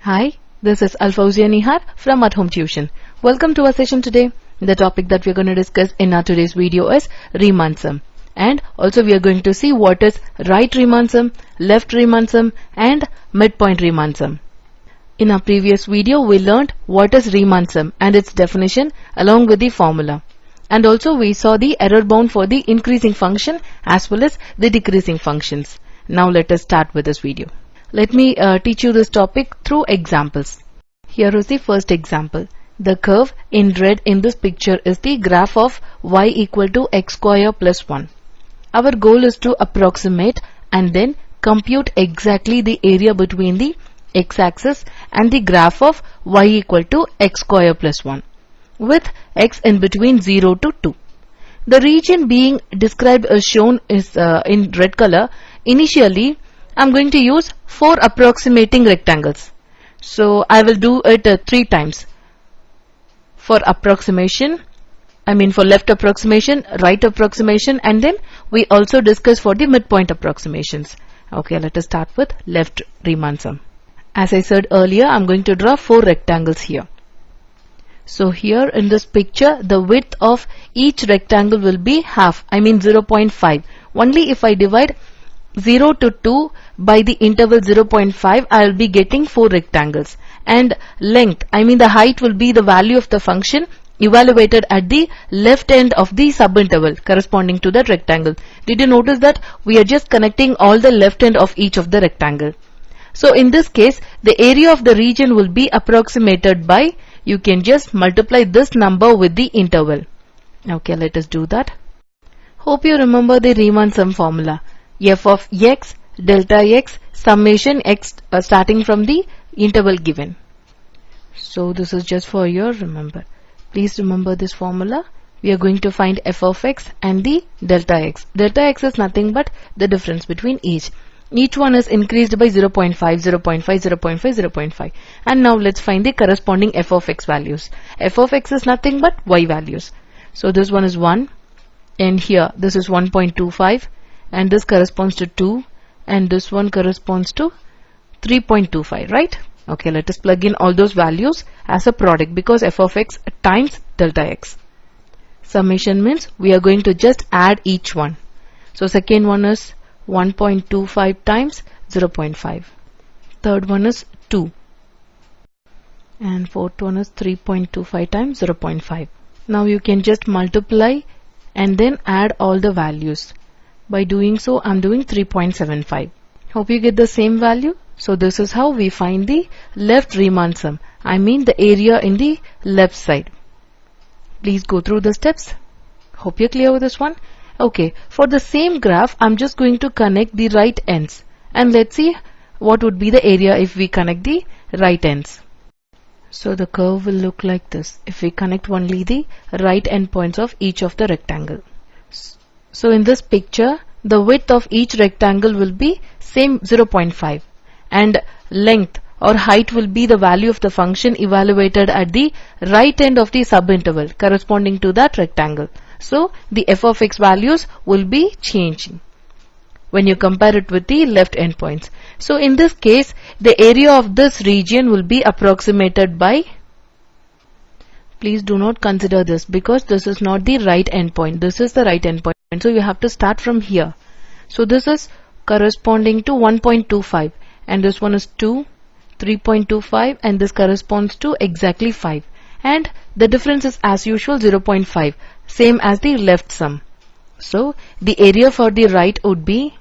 Hi, this is Alfawzia Nihar from At Home Tuition. Welcome to our session today. The topic that we are going to discuss in our today's video is Riemann sum. And also we are going to see what is right Riemann sum, left Riemann sum and midpoint Riemann sum. In our previous video we learned what is Riemann sum and its definition along with the formula. And also we saw the error bound for the increasing function as well as the decreasing functions. Now let us start with this video. Let me teach you this topic through examples. Here is the first example. The curve in red in this picture is the graph of y equal to x square plus 1. Our goal is to approximate and then compute exactly the area between the x-axis and the graph of y equal to x square plus 1 with x in between 0 to 2. The region being described as shown is in red color. Initially, I'm going to use 4 approximating rectangles. So I will do it 3 times. For approximation, for left approximation, right approximation, and then we also discuss for the midpoint approximations. Okay, let us start with left Riemann sum. As I said earlier, I'm going to draw 4 rectangles here. So here in this picture, the width of each rectangle will be half, 0.5. Only if I divide 0 to 2 by the interval 0.5, I will be getting 4 rectangles. And length, the height will be the value of the function evaluated at the left end of the subinterval corresponding to that rectangle. Did you notice that we are just connecting all the left end of each of the rectangle? So in this case, the area of the region will be approximated by, you can just multiply this number with the interval. Okay, let us do that. Hope you remember the Riemann sum formula. F of x delta x summation x starting from the interval given. So this is just for your remember. Please remember this formula. We are going to find f of x and the delta x. Delta x is nothing but the difference between each. Each one is increased by 0.5, 0.5, 0.5, 0.5. And now let's find the corresponding f of x values. F of x is nothing but y values. So this one is 1 and here this is 1.25 and this corresponds to 2 and this one corresponds to 3.25, right? Okay, let us plug in all those values as a product because f of x times delta x. Summation means we are going to just add each one. So second one is 1.25 times 0.5. Third one is 2. And fourth one is 3.25 times 0.5. Now you can just multiply and then add all the values. By doing so, I'm doing 3.75. Hope you get the same value. So this is how we find the left Riemann sum. The area in the left side. Please go through the steps. Hope you're clear with this one. Okay, for the same graph, I'm just going to connect the right ends. And let's see what would be the area if we connect the right ends. So the curve will look like this if we connect only the right end points of each of the rectangle. So in this picture, the width of each rectangle will be same 0.5 and length or height will be the value of the function evaluated at the right end of the subinterval corresponding to that rectangle. So the f of x values will be changing when you compare it with the left end points. So in this case, the area of this region will be approximated by, please do not consider this because this is not the right end point. This is the right end point. So you have to start from here. So this is corresponding to 1.25 and this one is 2, 3.25 and this corresponds to exactly 5. And the difference is as usual 0.5, same as the left sum. So the area for the right would be,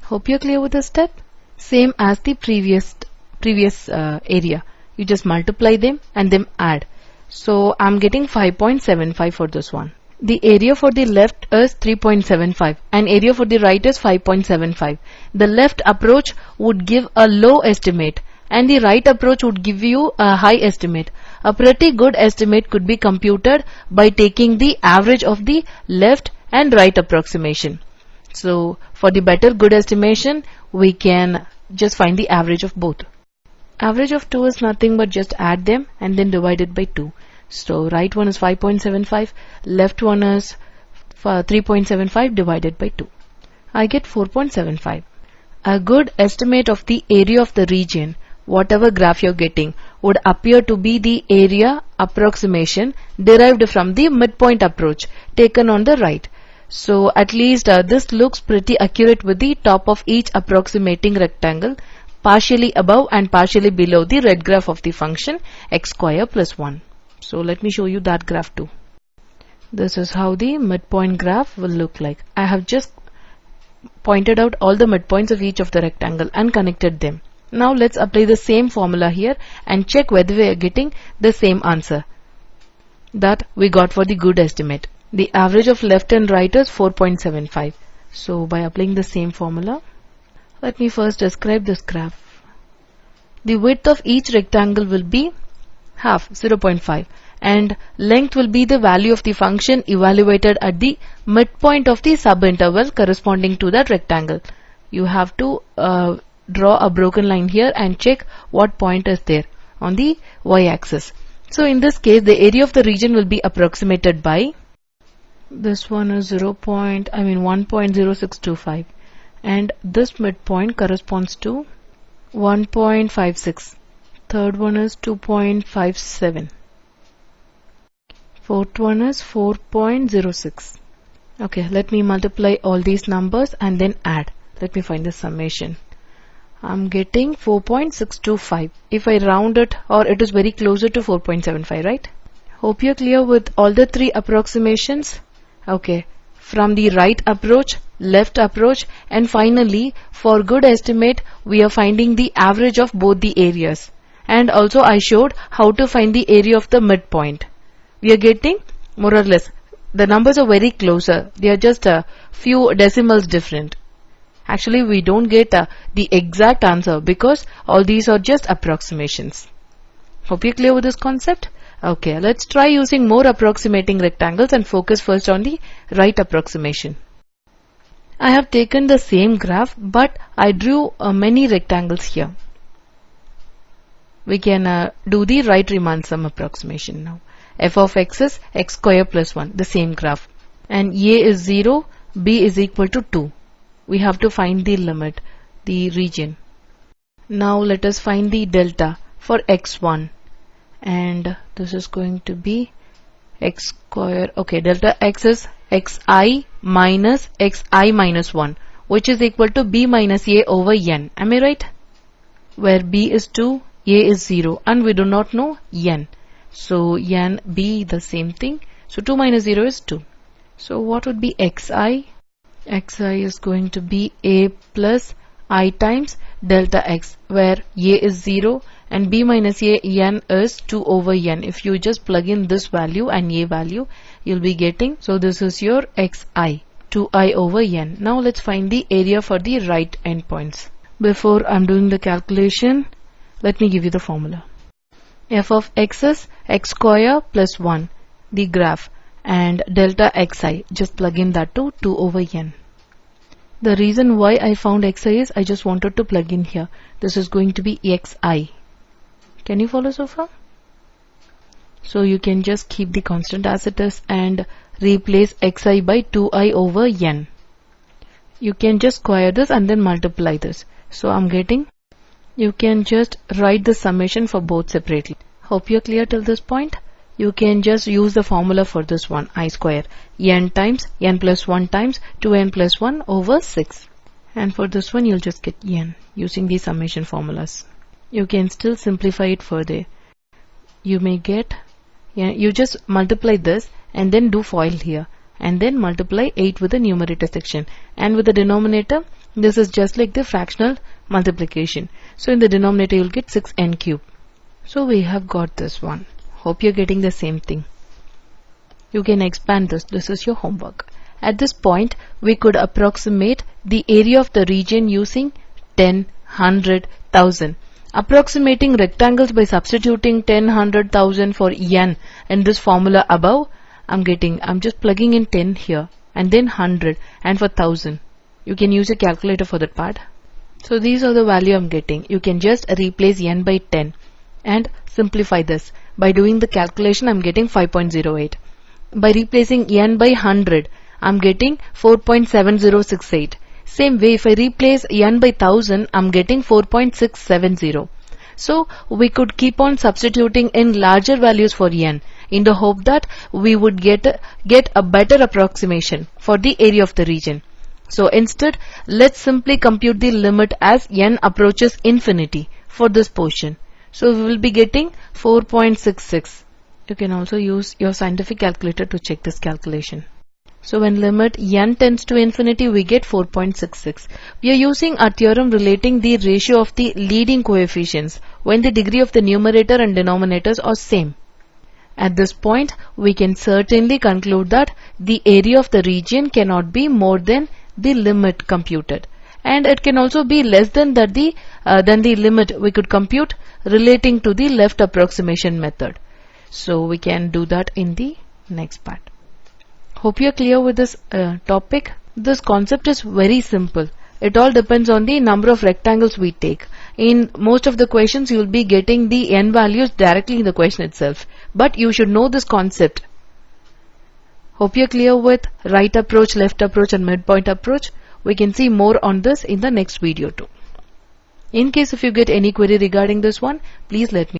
hope you're clear with the step, same as the previous area. You just multiply them and then add. So I'm getting 5.75 for this one. The area for the left is 3.75 and area for the right is 5.75. The left approach would give a low estimate and the right approach would give you a high estimate. A pretty good estimate could be computed by taking the average of the left and right approximation. So for the better good estimation, we can just find the average of both. Average of 2 is nothing but just add them and then divide it by 2. So right one is 5.75, left one is 3.75 divided by 2. I get 4.75. A good estimate of the area of the region whatever graph you're getting would appear to be the area approximation derived from the midpoint approach taken on the right. So at least this looks pretty accurate with the top of each approximating rectangle partially above and partially below the red graph of the function x square plus 1. So let me show you that graph too. This is how the midpoint graph will look like. I have just pointed out all the midpoints of each of the rectangle and connected them. Now let's apply the same formula here and check whether we are getting the same answer that we got for the good estimate. The average of left and right is 4.75. So by applying the same formula, let me first describe this graph. The width of each rectangle will be half, 0.5, and length will be the value of the function evaluated at the midpoint of the subinterval corresponding to that rectangle. You have to draw a broken line here and check what point is there on the y-axis. So in this case, the area of the region will be approximated by, this one is 1.0625, and this midpoint corresponds to 1.56. Third one is 2.57. Fourth one is 4.06. Okay, let me multiply all these numbers and then add. Let me find the summation. I'm getting 4.625. If I round it, or it is very closer to 4.75, right? Hope you're clear with all the three approximations. Okay, from the right approach, left approach, and finally for good estimate we are finding the average of both the areas. And also I showed how to find the area of the midpoint. We are getting more or less, the numbers are very closer, they are just a few decimals different. Actually we don't get the exact answer because all these are just approximations. Hope you're clear with this concept? Okay, let's try using more approximating rectangles and focus first on the right approximation. I have taken the same graph but I drew many rectangles here. We can do the right Riemann sum approximation now. F of x is x square plus 1, the same graph. And a is 0, b is equal to 2. We have to find the limit, the region. Now let us find the delta for x1. And this is going to be x square. Okay, delta x is xi minus 1, which is equal to b minus a over n. Am I right? Where b is 2, a is 0, and we do not know n. So n, b, the same thing. So 2 minus 0 is 2. So what would be xi? Xi is going to be a plus I times delta x, where a is 0 and b minus a n is 2 over n. If you just plug in this value and a value, you'll be getting, so this is your xi, 2i over n. Now let's find the area for the right endpoints. Before I'm doing the calculation, let me give you the formula. F of x is x square plus 1, the graph, and delta xi, just plug in that to 2 over n. The reason why I found xi is I just wanted to plug in here. This is going to be xi. Can you follow so far? So you can just keep the constant as it is and replace xi by 2i over n. You can just square this and then multiply this. So I'm getting, you can just write the summation for both separately. Hope you're clear till this point. You can just use the formula for this one, I square, n times n plus 1 times 2n plus 1 over 6. And for this one you'll just get n using the summation formulas. You can still simplify it further. You may get, you just multiply this and then do FOIL here, and then multiply 8 with the numerator section, and with the denominator this is just like the fractional multiplication. So in the denominator you'll get 6n cube. So we have got this one. Hope you're getting the same thing. You can expand this. This is your homework. At this point, we could approximate the area of the region using 10, 100, 1000. Approximating rectangles by substituting 10, 100, 1000 for n in this formula above, I'm just plugging in 10 here and then 100 and for 1000. You can use a calculator for that part. So these are the value I'm getting. You can just replace n by 10 and simplify this. By doing the calculation, I'm getting 5.08. By replacing n by 100, I'm getting 4.7068. Same way, if I replace n by 1000, I'm getting 4.670. So we could keep on substituting in larger values for n in the hope that we would get a better approximation for the area of the region. So instead, let's simply compute the limit as n approaches infinity for this portion. So we will be getting 4.66. You can also use your scientific calculator to check this calculation. So when limit n tends to infinity, we get 4.66. We are using a theorem relating the ratio of the leading coefficients when the degree of the numerator and denominators are same. At this point, we can certainly conclude that the area of the region cannot be more than the limit computed, and it can also be less than the limit we could compute relating to the left approximation method. So we can do that in the next part. Hope you are clear with this topic. This concept is very simple. It all depends on the number of rectangles we take. In most of the questions, you will be getting the n values directly in the question itself. But you should know this concept. Hope you are clear with right approach, left approach and midpoint approach. We can see more on this in the next video too. In case if you get any query regarding this one, please let me know.